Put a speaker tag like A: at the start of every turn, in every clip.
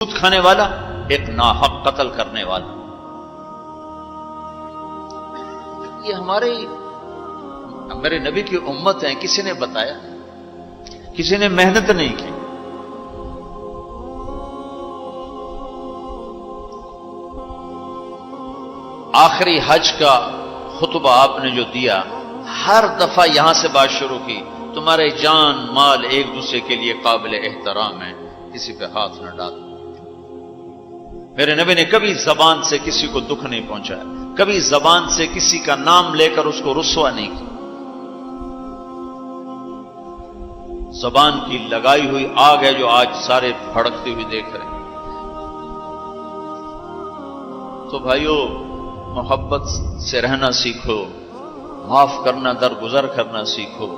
A: سود کھانے والا، ایک ناحق قتل کرنے والا. یہ میرے نبی کی امت ہے. کسی نے بتایا؟ کسی نے محنت نہیں کی. آخری حج کا خطبہ آپ نے جو دیا، ہر دفعہ یہاں سے بات شروع کی، تمہارے جان مال ایک دوسرے کے لیے قابل احترام ہے، کسی پہ ہاتھ نہ ڈالو. میرے نبی نے کبھی زبان سے کسی کو دکھ نہیں پہنچایا، کبھی زبان سے کسی کا نام لے کر اس کو رسوا نہیں کیا. زبان کی لگائی ہوئی آگ ہے جو آج سارے بھڑکتے ہوئے دیکھ رہے ہیں. تو بھائیو، محبت سے رہنا سیکھو، معاف کرنا، درگزر کرنا سیکھو،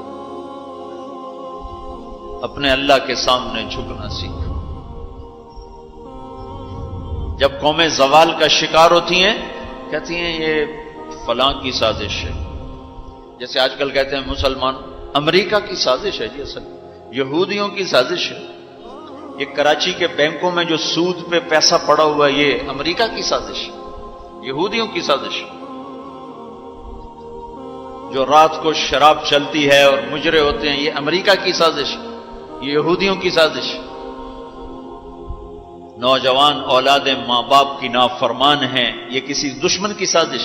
A: اپنے اللہ کے سامنے جھکنا سیکھو. جب قومیں زوال کا شکار ہوتی ہیں، کہتی ہیں یہ فلاں کی سازش ہے. جیسے آج کل کہتے ہیں مسلمان، امریکہ کی سازش ہے. جی اصل یہودیوں کی سازش ہے. یہ کراچی کے بینکوں میں جو سود پہ پیسہ پڑا ہوا ہے، یہ امریکہ کی سازش ہے، یہودیوں کی سازش. جو رات کو شراب چلتی ہے اور مجرے ہوتے ہیں، یہ امریکہ کی سازش، یہ یہودیوں کی سازش. نوجوان اولاد ماں باپ کی نافرمان ہیں، یہ کسی دشمن کی سازش.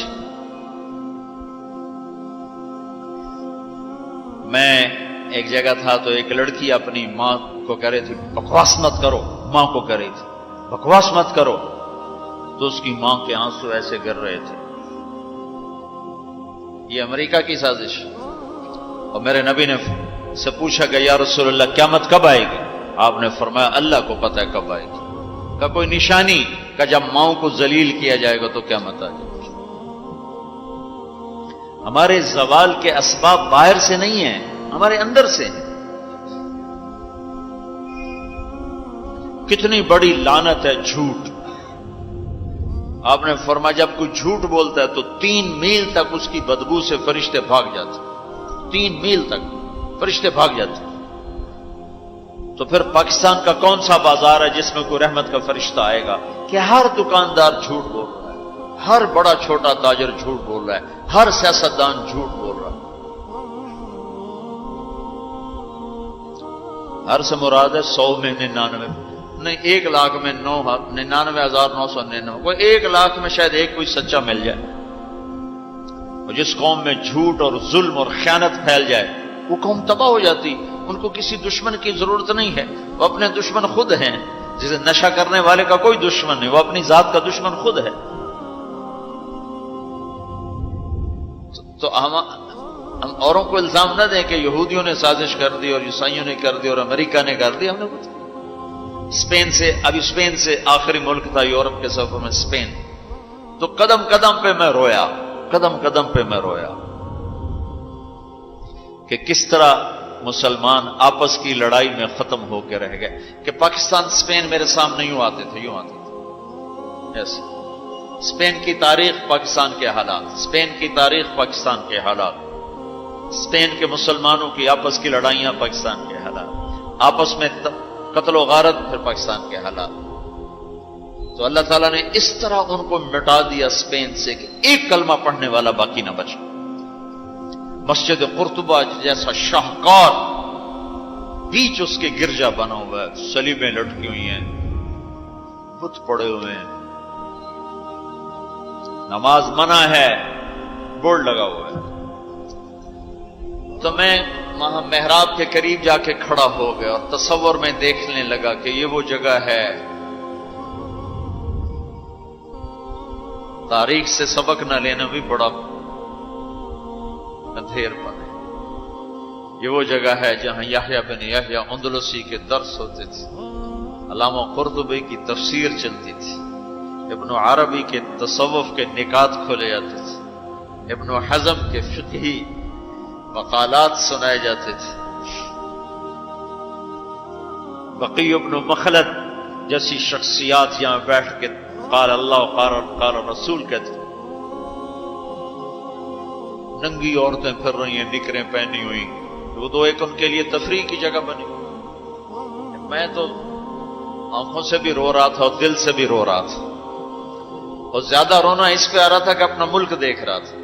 A: میں ایک جگہ تھا تو ایک لڑکی اپنی ماں کو کہہ رہی تھی بکواس مت کرو، ماں کو کہہ رہی تھی بکواس مت کرو، تو اس کی ماں کے آنسو ایسے گر رہے تھے. یہ امریکہ کی سازش. اور میرے نبی نے سے پوچھا کہ یا رسول اللہ قیامت کب آئے گی؟ آپ نے فرمایا اللہ کو پتہ ہے کب آئے گی. کا کوئی نشانی کہ جب ماؤں کو ذلیل کیا جائے گا تو قیامت آ جائے گی. ہمارے زوال کے اسباب باہر سے نہیں ہیں، ہمارے اندر سے ہیں. کتنی بڑی لعنت ہے جھوٹ. آپ نے فرمایا جب کوئی جھوٹ بولتا ہے تو 3 میل تک اس کی بدبو سے فرشتے بھاگ جاتے. 3 میل تک فرشتے بھاگ جاتے. تو پھر پاکستان کا کون سا بازار ہے جس میں کوئی رحمت کا فرشتہ آئے گا؟ کہ ہر دکاندار جھوٹ بول رہا ہے، ہر بڑا چھوٹا تاجر جھوٹ بول رہا ہے، ہر سیاستدان جھوٹ بول رہا ہے. ہر سے مراد ہے 100 میں 99 نہیں، 1 لاکھ میں 99,999. کوئی 1 لاکھ میں شاید ایک کوئی سچا مل جائے. اور جس قوم میں جھوٹ اور ظلم اور خیانت پھیل جائے وہ قوم تباہ ہو جاتی. ان کو کسی دشمن کی ضرورت نہیں ہے، وہ اپنے دشمن خود ہیں. جسے نشہ کرنے والے کا کوئی دشمن نہیں، وہ اپنی ذات کا دشمن خود ہے. تو ہم اوروں کو الزام نہ دیں کہ یہودیوں نے سازش کر دی اور عیسائیوں نے کر دی اور امریکہ نے کر دی. ہم نے کچھ اسپین سے آخری ملک تھا یورپ کے سفر میں اسپین. تو قدم قدم پہ میں رویا، قدم قدم پہ میں رویا کہ کس طرح مسلمان آپس کی لڑائی میں ختم ہو کے رہ گئے. کہ پاکستان اسپین میرے سامنے یوں آتے تھے. ایسے اسپین کی تاریخ، پاکستان کے حالات، اسپین کی تاریخ، پاکستان کے حالات، اسپین کے مسلمانوں کی آپس کی لڑائیاں، پاکستان کے حالات، آپس میں قتل و غارت، پھر پاکستان کے حالات. تو اللہ تعالیٰ نے اس طرح ان کو مٹا دیا اسپین سے کہ ایک کلمہ پڑھنے والا باقی نہ بچا. مسجد قرطبہ جیسا شاہکار بیچ اس کے گرجا بنا ہوا ہے، صلیبیں لٹکی ہوئی ہیں، بت پڑے ہوئے ہیں، نماز منع ہے، بورڈ لگا ہوا ہے. تو میں وہاں محراب کے قریب جا کے کھڑا ہو گیا اور تصور میں دیکھنے لگا کہ یہ وہ جگہ ہے تاریخ سے سبق نہ لینا بھی بڑا اندھیر پر ہے. یہ وہ جگہ ہے جہاں یحییٰ بن یحییٰ اندلسی کے درس ہوتے تھے، علامہ قرطبی کی تفسیر چلتی تھی، ابن عربی کے تصوف کے نکات کھولے جاتے تھے، ابن حزم کے فقہی مقالات سنائے جاتے تھے، بقی ابن مخلد جیسی شخصیات یہاں بیٹھ کے قال اللہ قال رسول کہتے تھے. ننگی عورتیں پھر رہی ہیں نکریں پہنی ہوئی، وہ تو ایک ان کے لیے تفریح کی جگہ بنی. میں تو آنکھوں سے بھی رو رہا تھا اور دل سے بھی رو رہا تھا، اور زیادہ رونا اس پہ آ رہا تھا کہ اپنا ملک دیکھ رہا تھا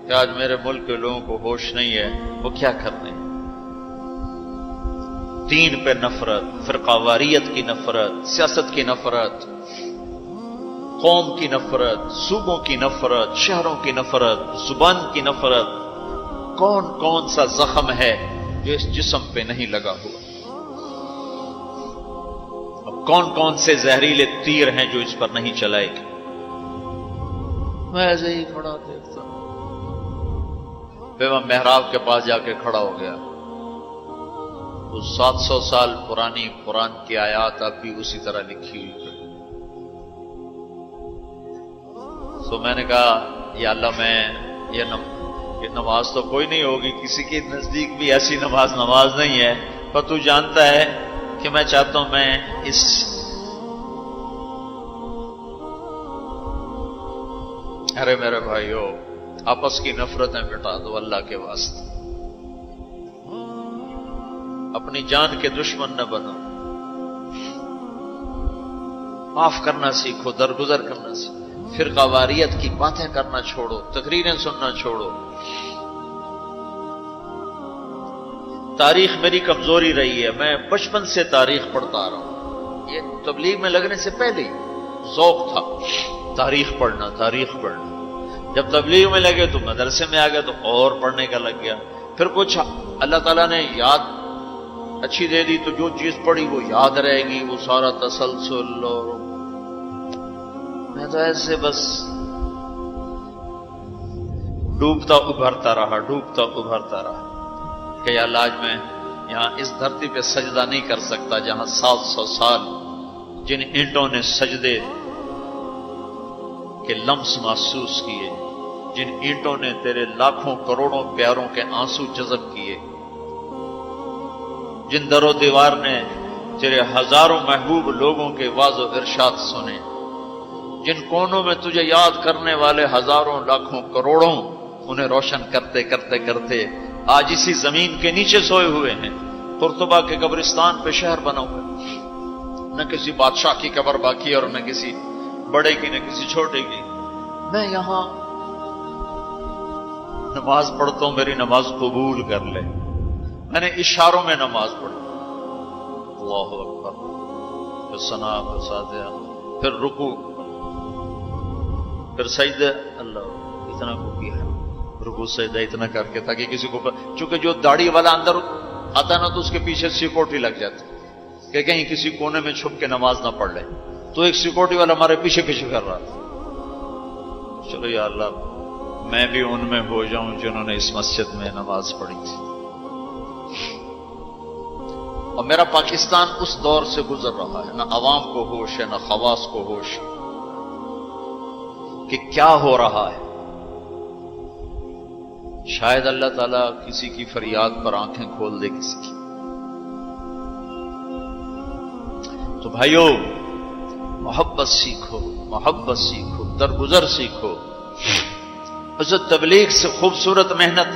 A: کہ آج میرے ملک کے لوگوں کو ہوش نہیں ہے، وہ کیا کرنے ہیں۔ دین پہ نفرت، فرقہ واریت کی نفرت، سیاست کی نفرت، قوم کی نفرت، صوبوں کی نفرت، شہروں کی نفرت، زبان کی نفرت، کون کون سا زخم ہے جو اس جسم پہ نہیں لگا ہوا؟ اب کون کون سے زہریلے تیر ہیں جو اس پر نہیں چلائے گے؟ میں ایسے ہی کھڑا دیکھتا ہوں، پھر میں محراب کے پاس جا کے کھڑا ہو گیا۔ وہ 700 سال پرانی قرآن کی آیات اب بھی اسی طرح لکھی ہوئی ہے۔ تو میں نے کہا یا اللہ، میں یہ نماز تو کوئی نہیں ہوگی، کسی کے نزدیک بھی ایسی نماز نہیں ہے، پر تو جانتا ہے کہ میں چاہتا ہوں میں اس ارے میرے بھائیو، آپس کی نفرتیں مٹا دو اللہ کے واسطے، اپنی جان کے دشمن نہ بنو، معاف کرنا سیکھو، درگزر کرنا سیکھو، فرقہ واریت کی باتیں کرنا چھوڑو، تقریریں سننا چھوڑو۔ تاریخ میری کمزوری رہی ہے، میں بچپن سے تاریخ پڑھتا آ رہا ہوں، یہ تبلیغ میں لگنے سے پہلے ذوق تھا تاریخ پڑھنا۔ جب تبلیغ میں لگے تو مدرسے میں آ گئے تو اور پڑھنے کا لگ گیا، پھر کچھ اللہ تعالیٰ نے یاد اچھی دے دی تو جو چیز پڑھی وہ یاد رہے گی، وہ سارا تسلسل، اور میں تو ایسے بس ڈوبتا ابھرتا رہا کہ یا اللہ، آج میں یہاں اس دھرتی پہ سجدہ نہیں کر سکتا جہاں 700 سال جن اینٹوں نے سجدے کے لمس محسوس کیے، جن اینٹوں نے تیرے لاکھوں کروڑوں پیاروں کے آنسو جذب کیے، جن در و دیوار نے تیرے ہزاروں محبوب لوگوں کے واز و ارشاد سنے، جن کونوں میں تجھے یاد کرنے والے ہزاروں لاکھوں کروڑوں، انہیں روشن کرتے کرتے کرتے آج اسی زمین کے نیچے سوئے ہوئے ہیں، قرطبہ کے قبرستان پہ شہر بنا ہوا ہے، نہ کسی بادشاہ کی قبر باقی اور نہ کسی بڑے کی نہ کسی چھوٹے کی۔ میں یہاں نماز پڑھتا ہوں، میری نماز قبول کر لے۔ میں نے اشاروں میں نماز پڑھی، اللہ اکبر، پھر ثنا، پھر سجدہ، پھر رکوع، پھر سجدہ، اللہ اتنا کو کیا ہے، رکوع سجدہ اتنا کر کے تاکہ کسی کو، چونکہ جو داڑھی والا اندر آتا نا تو اس کے پیچھے سیکورٹی لگ جاتی کہ کہیں کسی کونے میں چھپ کے نماز نہ پڑھ لے، تو ایک سیکورٹی والا ہمارے پیچھے کر رہا تھا۔ چلو یا اللہ، میں بھی ان میں ہو جاؤں جنہوں نے اس مسجد میں نماز پڑھی تھی۔ اور میرا پاکستان اس دور سے گزر رہا ہے، نہ عوام کو ہوش ہے نہ خواص کو ہوش کہ کیا ہو رہا ہے۔ شاید اللہ تعالیٰ کسی کی فریاد پر آنکھیں کھول دے کسی کی۔ تو بھائیو، محبت سیکھو، درگزر سیکھو۔ حضرت تبلیغ سے خوبصورت محنت،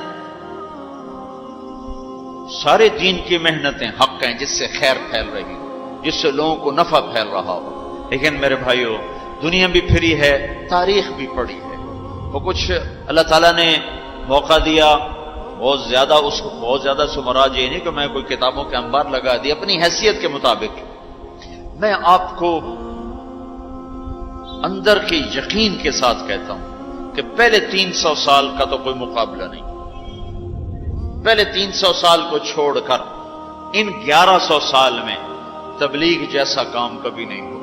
A: سارے دین کی محنتیں حق ہیں جس سے خیر پھیل رہی ہو، جس سے لوگوں کو نفع پھیل رہا ہو، لیکن میرے بھائیو، دنیا بھی پھری ہے، تاریخ بھی پڑھی ہے، وہ کچھ اللہ تعالیٰ نے موقع دیا، بہت زیادہ سمراج یہ نہیں کہ میں کوئی کتابوں کے انبار لگا دی، اپنی حیثیت کے مطابق میں آپ کو اندر کے یقین کے ساتھ کہتا ہوں کہ پہلے 300 سال کا تو کوئی مقابلہ نہیں، پہلے 300 سال کو چھوڑ کر ان 1100 سال میں تبلیغ جیسا کام کبھی نہیں ہوا۔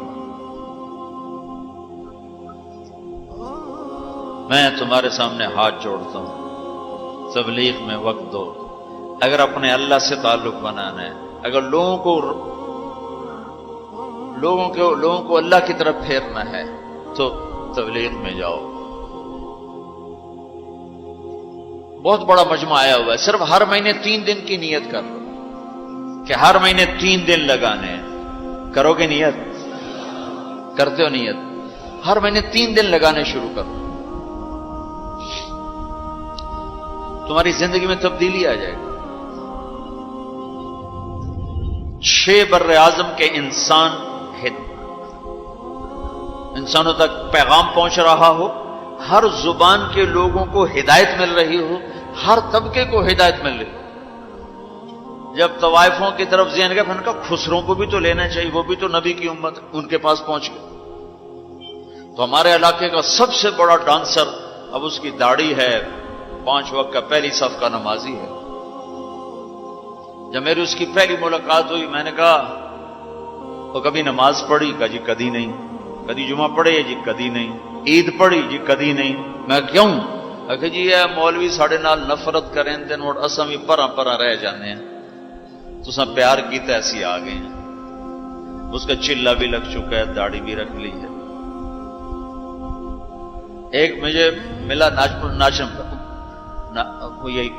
A: میں تمہارے سامنے ہاتھ جوڑتا ہوں، تبلیغ میں وقت دو۔ اگر اپنے اللہ سے تعلق بنانا ہے، اگر لوگوں کو اللہ کی طرف پھیرنا ہے تو تبلیغ میں جاؤ۔ بہت بڑا مجمع آیا ہوا ہے، صرف ہر مہینے 3 دن کی نیت کر لو کہ ہر مہینے 3 دن لگانے ہیں۔ کرو گے نیت؟ کرتے ہو نیت؟ ہر مہینے 3 دن لگانے شروع کرو، تمہاری زندگی میں تبدیلی آ جائے گی۔ 6 بر اعظم کے انسان انسانوں تک پیغام پہنچ رہا ہو، ہر زبان کے لوگوں کو ہدایت مل رہی ہو، ہر طبقے کو ہدایت مل رہی ہو۔ جب طوائفوں کی طرف ذہن گئے، ان کا خسروں کو بھی تو لینا چاہیے، وہ بھی تو نبی کی امت، ان کے پاس پہنچ گئے۔ تو ہمارے علاقے کا سب سے بڑا ڈانسر، اب اس کی داڑھی ہے، 5 وقت کا پہلی صف کا نمازی ہے۔ جب میری اس کی پہلی ملاقات ہوئی، میں نے کہا وہ کبھی نماز پڑھی؟ کہا جی کدی نہیں۔ کدی جمعہ پڑھے؟ جی کدی نہیں۔ عید پڑھی؟ جی کدی نہیں۔ میں کیوں؟ کہ جی یہ مولوی ساڑھے نال نفرت کریں دن اور اساں بھی پرا پرا رہ جانے ہیں، تو سب پیار کیتا ایسی آ گئے ہیں۔ اس کا چلا بھی لگ چکا ہے، داڑھی بھی رکھ لی ہے۔ ایک مجھے ملا ناچن یہی،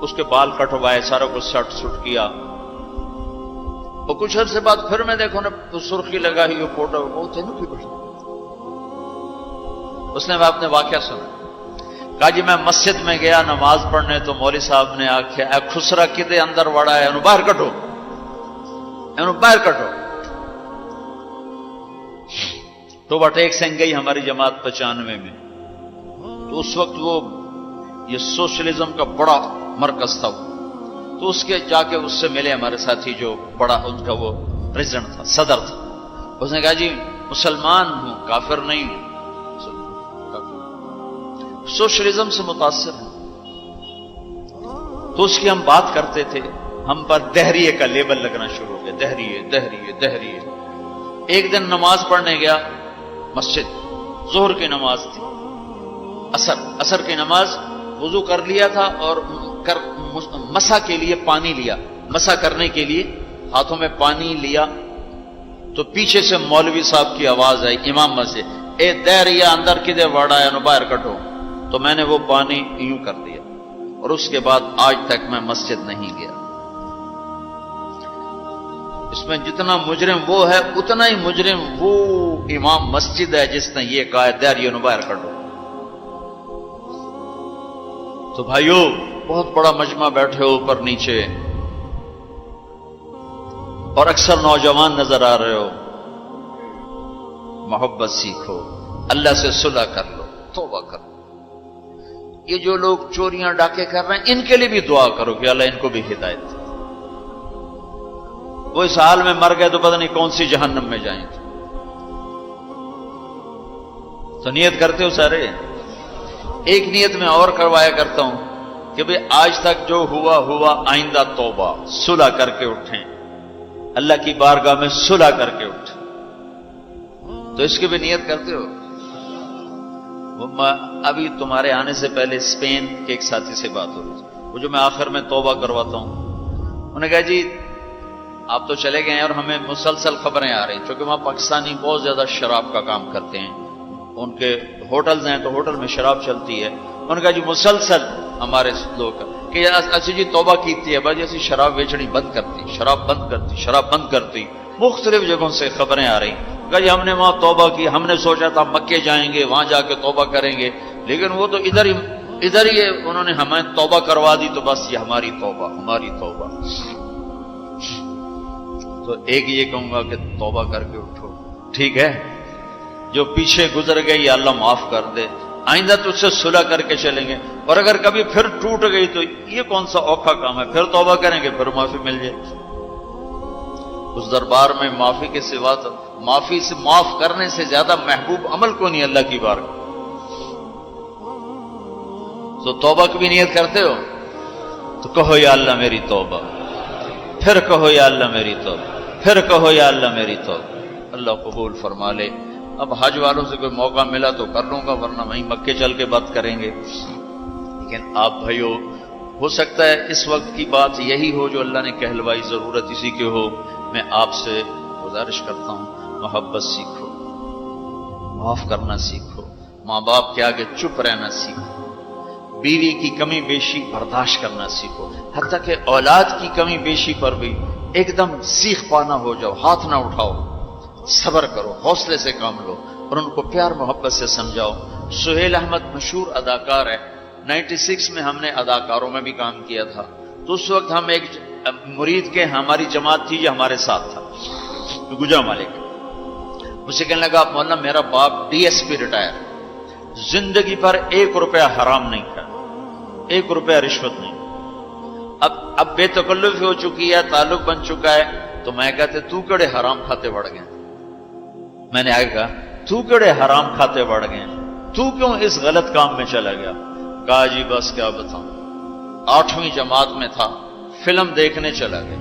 A: اس کے بال کٹوائے، سارا کچھ سٹ سٹ کیا، اور کچھ عرصے بعد پھر میں دیکھو نا سرخی لگا ہی فوٹو، وہ تھے نا کی بڑی۔ اس نے میں اپنے واقعہ سنا، کہا جی میں مسجد میں گیا نماز پڑھنے، تو مولوی صاحب نے آخیا اے خسرا کدے اندر وڑا ہے، انہوں باہر کٹو، انہوں باہر کٹو۔ تو ٹیک سنگ گئی ہماری جماعت 95 میں، تو اس وقت وہ یہ سوشلزم کا بڑا مرکز تھا، تو اس کے جا کے اس سے ملے ہمارے ساتھی، جو بڑا ان کا وہ پریزیڈنٹ تھا، صدر تھا۔ اس نے کہا جی مسلمان ہوں، کافر نہیں ہوں، سوشلزم سے متاثر ہوں۔ تو اس کی ہم بات کرتے تھے، ہم پر دہریے کا لیبل لگنا شروع ہو گیا، دہریے دہریے دہریے۔ ایک دن نماز پڑھنے گیا مسجد، ظہر کی نماز تھی، عصر کی نماز، وضو کر لیا تھا اور مسح کے لیے پانی لیا، مسح کرنے کے لیے ہاتھوں میں پانی لیا، تو پیچھے سے مولوی صاحب کی آواز آئی امام سے، اے دہریا اندر کدے وڑا ہے، باہر کٹو۔ تو میں نے وہ پانی یوں کر دیا، اور اس کے بعد آج تک میں مسجد نہیں گیا۔ اس میں جتنا مجرم وہ ہے، اتنا ہی مجرم وہ امام مسجد ہے جس نے یہ کہا ہے دہریا باہر کٹو۔ تو بھائیو بہت بڑا مجمع بیٹھے ہو اوپر نیچے، اور اکثر نوجوان نظر آ رہے ہو، محبت سیکھو، اللہ سے صلح کر لو، توبہ کر لو۔ یہ جو لوگ چوریاں ڈاکے کر رہے ہیں، ان کے لیے بھی دعا کرو کہ اللہ ان کو بھی ہدایت دے۔ وہ اس حال میں مر گئے تو پتہ نہیں کون سی جہنم میں جائیں گے۔ تو نیت کرتے ہو سارے؟ ایک نیت میں اور کروایا کرتا ہوں کہ بھئی آج تک جو ہوا ہوا، آئندہ توبہ، صلح کر کے اٹھیں، اللہ کی بارگاہ میں صلح کر کے اٹھیں۔ تو اس کی بھی نیت کرتے ہو؟ ابھی تمہارے آنے سے پہلے اسپین کے ایک ساتھی سے بات ہو رہی تھی، وہ جو میں آخر میں توبہ کرواتا ہوں، انہوں نے کہا جی آپ تو چلے گئے ہیں اور ہمیں مسلسل خبریں آ رہی ہیں، چونکہ وہاں پاکستانی بہت زیادہ شراب کا کام کرتے ہیں، ان کے ہوٹلز ہیں تو ہوٹل میں شراب چلتی ہے۔ انہوں نے کہا جی مسلسل ہمارے لوگ کہ اچھی جی توبہ کیتی ہے بھائی، ایسی شراب بیچنی بند کرتی، شراب بند کرتی، شراب بند کرتی، مختلف جگہوں سے خبریں آ رہی ہیں۔ کہا جی ہم نے وہاں توبہ کی، ہم نے سوچا تھا مکے جائیں گے، وہاں جا کے توبہ کریں گے، لیکن وہ تو ادھر ہی انہوں نے ہمیں توبہ کروا دی، تو بس یہ ہماری توبہ، ہماری توبہ۔ تو ایک یہ کہوں گا کہ توبہ کر کے اٹھو، ٹھیک ہے؟ جو پیچھے گزر گئی یا اللہ معاف کر دے، آئندہ تجھ سے صلح کر کے چلیں گے، اور اگر کبھی پھر ٹوٹ گئی تو یہ کون سا اوکھا کام ہے، پھر توبہ کریں گے، پھر معافی مل جائے۔ اس دربار میں معافی کے سوا تو معافی سے معاف کرنے سے زیادہ محبوب عمل کو نہیں اللہ کی بارگاہ۔ تو توبہ کی بھی نیت کرتے ہو تو کہو یا اللہ میری توبہ، پھر کہو یا اللہ میری توبہ، پھر کہو یا اللہ میری توبہ۔ اللہ قبول فرما لے۔ اب حج والوں سے کوئی موقع ملا تو کر لوں گا، ورنہ وہیں مکے چل کے بات کریں گے۔ لیکن آپ بھائیو، ہو سکتا ہے اس وقت کی بات یہی ہو جو اللہ نے کہلوائی، ضرورت اسی کی ہو۔ میں آپ سے گزارش کرتا ہوں، محبت سیکھو، معاف کرنا سیکھو، ماں باپ کے آگے چپ رہنا سیکھو، بیوی کی کمی بیشی برداشت کرنا سیکھو، حتیٰ کہ اولاد کی کمی بیشی پر بھی ایک دم سیخ پانا ہو جاؤ، ہاتھ نہ اٹھاؤ، صبر کرو، حوصلے سے کام لو، اور ان کو پیار محبت سے سمجھاؤ۔ سہیل احمد مشہور اداکار ہے، 96 میں ہم نے اداکاروں میں بھی کام کیا تھا، تو اس وقت ہم ایک مرید کے، ہماری جماعت تھی جو ہمارے ساتھ تھا، گجرا مالک، مجھے کہنے لگا مولانا میرا باپ ڈی ایس پی ریٹائر، زندگی پر 1 روپیہ حرام نہیں کھایا، 1 روپیہ رشوت نہیں۔ اب بے تکلف ہو چکی ہے، تعلق بن چکا ہے، تو میں کہتے تو کڑے حرام کھاتے بڑھ گئے۔ میں نے آگے کہا تو کڑے حرام کھاتے بڑھ گئے، تو کیوں اس غلط کام میں چلا گیا؟ کہا جی بس کیا بتاؤں، 8ویں جماعت میں تھا، فلم دیکھنے چلا گیا،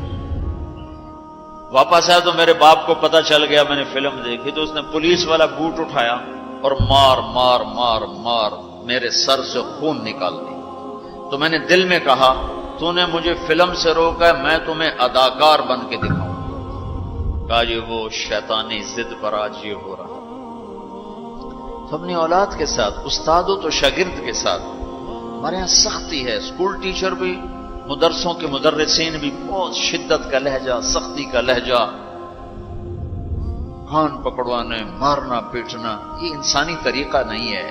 A: واپس آیا تو میرے باپ کو پتا چل گیا میں نے فلم دیکھی، تو اس نے پولیس والا بوٹ اٹھایا اور مار مار مار مار میرے سر سے خون نکال دی۔ تو میں نے دل میں کہا تو نے مجھے فلم سے روکا ہے، میں تمہیں اداکار بن کے دکھاؤں۔ کہا جی وہ شیطانی ضد پر آج یہ ہو رہا۔ تو اپنی اولاد کے ساتھ، استاد و تو شاگرد کے ساتھ ہمارے یہاں سختی ہے، اسکول ٹیچر بھی، مدرسوں کے مدرسین بھی بہت شدت کا لہجہ، سختی کا لہجہ، کان پکڑوانے، مارنا پیٹنا، یہ انسانی طریقہ نہیں ہے۔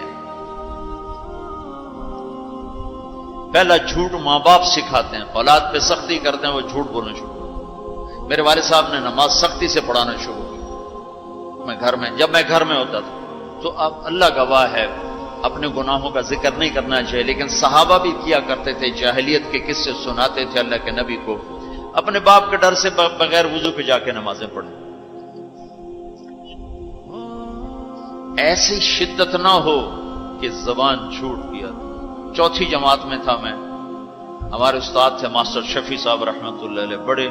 A: پہلا جھوٹ ماں باپ سکھاتے ہیں، اولاد پہ سختی کرتے ہیں، وہ جھوٹ بولنا شروع کرتے۔ میرے والد صاحب نے نماز سختی سے پڑھانا شروع کی، جب میں گھر میں ہوتا تھا تو اب اللہ گواہ ہے اپنے گناہوں کا ذکر نہیں کرنا چاہیے، لیکن صحابہ بھی کیا کرتے تھے، جاہلیت کے قصے سناتے تھے اللہ کے نبی کو، اپنے باپ کے ڈر سے بغیر وضو پہ جا کے نمازیں پڑھیں۔ ایسی شدت نہ ہو کہ زبان چھوٹ گیا۔ 4تھی جماعت میں تھا میں، ہمارے استاد تھے ماسٹر شفیع صاحب رحمۃ اللہ علیہ، بڑے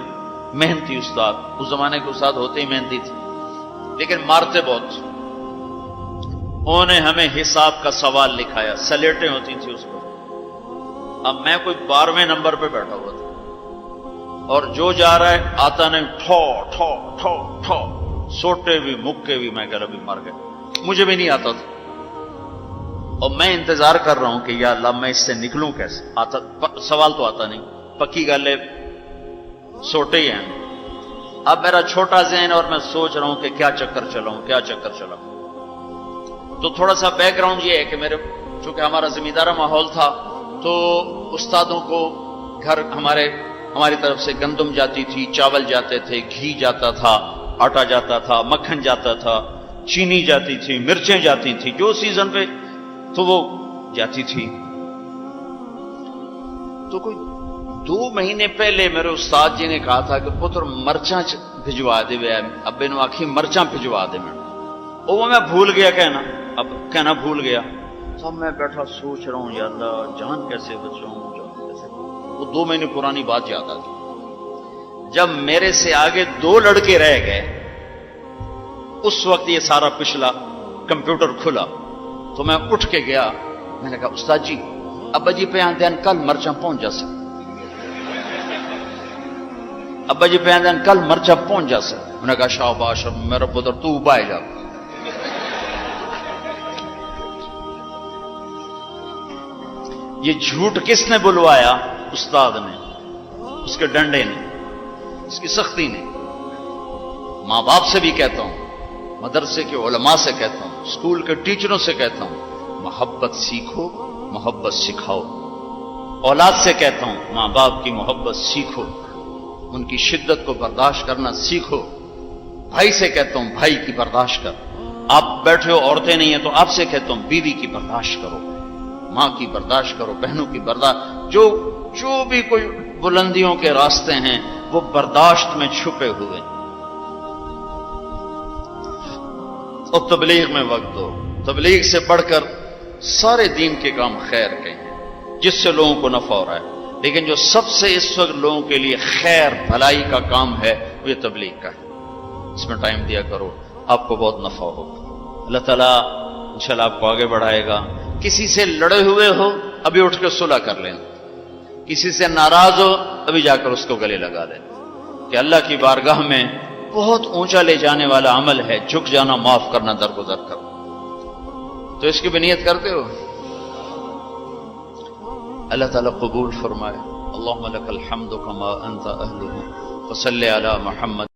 A: محنتی استاد، اس زمانے کے استاد ہوتے ہی محنتی تھے لیکن مارتے بہت۔ انہوں نے ہمیں حساب کا سوال لکھایا، سلیٹیں ہوتی تھیں اس پر۔ اب میں کوئی 12ویں نمبر پہ بیٹھا ہوا تھا اور جو جا رہا ہے آتا نہیں، ٹھو ٹھو ٹھو ٹھو، سوٹے بھی مکے بھی، میں کہہ رہا بھی مر گئے، مجھے بھی نہیں آتا تھا اور میں انتظار کر رہا ہوں کہ یا اللہ میں اس سے نکلوں کیسے، سوال تو آتا نہیں، پکی گلے سوٹے ہی ہیں۔ اب میرا چھوٹا ذہن اور میں سوچ رہا ہوں کہ کیا چکر چلاؤں، کیا چکر چلاؤں۔ تو تھوڑا سا بیک گراؤنڈ یہ ہے کہ چونکہ ہمارا زمیندارہ ماحول تھا تو استادوں کو گھر ہماری طرف سے گندم جاتی تھی، چاول جاتے تھے، گھی جاتا تھا، آٹا جاتا تھا، مکھن جاتا تھا، چینی جاتی تھی، مرچیں جاتی تھی، جو سیزن پہ تو وہ جاتی تھی۔ تو کوئی 2 مہینے پہلے میرے استاد جی نے کہا تھا کہ پتر مرچاں بھجوا دے، ابے نو آخی مرچاں بھجوا دے۔ وہ میں بھول گیا کہنا بھول گیا۔ سب میں بیٹھا سوچ رہا ہوں یا اللہ جان کیسے بچاؤں، وہ 2 مہینے پرانی بات یاد آ گئی۔ جب میرے سے آگے 2 لڑکے رہ گئے، اس وقت یہ سارا پچھلا کمپیوٹر کھلا تو میں اٹھ کے گیا، میں نے کہا استاد جی ابا جی پہ آندین کل مرچاں پہنچ جا سکتے، ابا جی پہ آندین کل مرچاں پہنچ جا سکتے۔ میں نے کہا شاباش میرا پتر تو بائے جا۔ یہ جھوٹ کس نے بلوایا؟ استاد نے، اس کے ڈنڈے نے، اس کی سختی نے۔ ماں باپ سے بھی کہتا ہوں، مدرسے کے علماء سے کہتا ہوں، اسکول کے ٹیچروں سے کہتا ہوں، محبت سیکھو، محبت سکھاؤ۔ اولاد سے کہتا ہوں ماں باپ کی محبت سیکھو، ان کی شدت کو برداشت کرنا سیکھو۔ بھائی سے کہتا ہوں بھائی کی برداشت کر، آپ بیٹھے ہو عورتیں نہیں ہیں تو آپ سے کہتا ہوں بیوی کی برداشت کرو، ماں کی برداشت کرو، بہنوں کی برداشت، جو بھی کوئی بلندیوں کے راستے ہیں وہ برداشت میں چھپے ہوئے۔ اور تبلیغ میں وقت دو، تبلیغ سے بڑھ کر سارے دین کے کام خیر کے ہیں جس سے لوگوں کو نفع ہو رہا ہے، لیکن جو سب سے اس وقت لوگوں کے لیے خیر بھلائی کا کام ہے وہ یہ تبلیغ کا ہے۔ اس میں ٹائم دیا کرو، آپ کو بہت نفع ہوگا، اللہ تعالیٰ انشاءاللہ آپ کو آگے بڑھائے گا۔ کسی سے لڑے ہوئے ہو ابھی اٹھ کے صلح کر لیں، کسی سے ناراض ہو ابھی جا کر اس کو گلے لگا لیں، کہ اللہ کی بارگاہ میں بہت اونچا لے جانے والا عمل ہے جھک جانا، معاف کرنا، درگزر کرنا۔ تو اس کی بھی نیت کرتے ہو؟ اللہ تعالیٰ قبول فرمائے۔ اللہم لک الحمد کما انت اہلہ وصلی علی محمد۔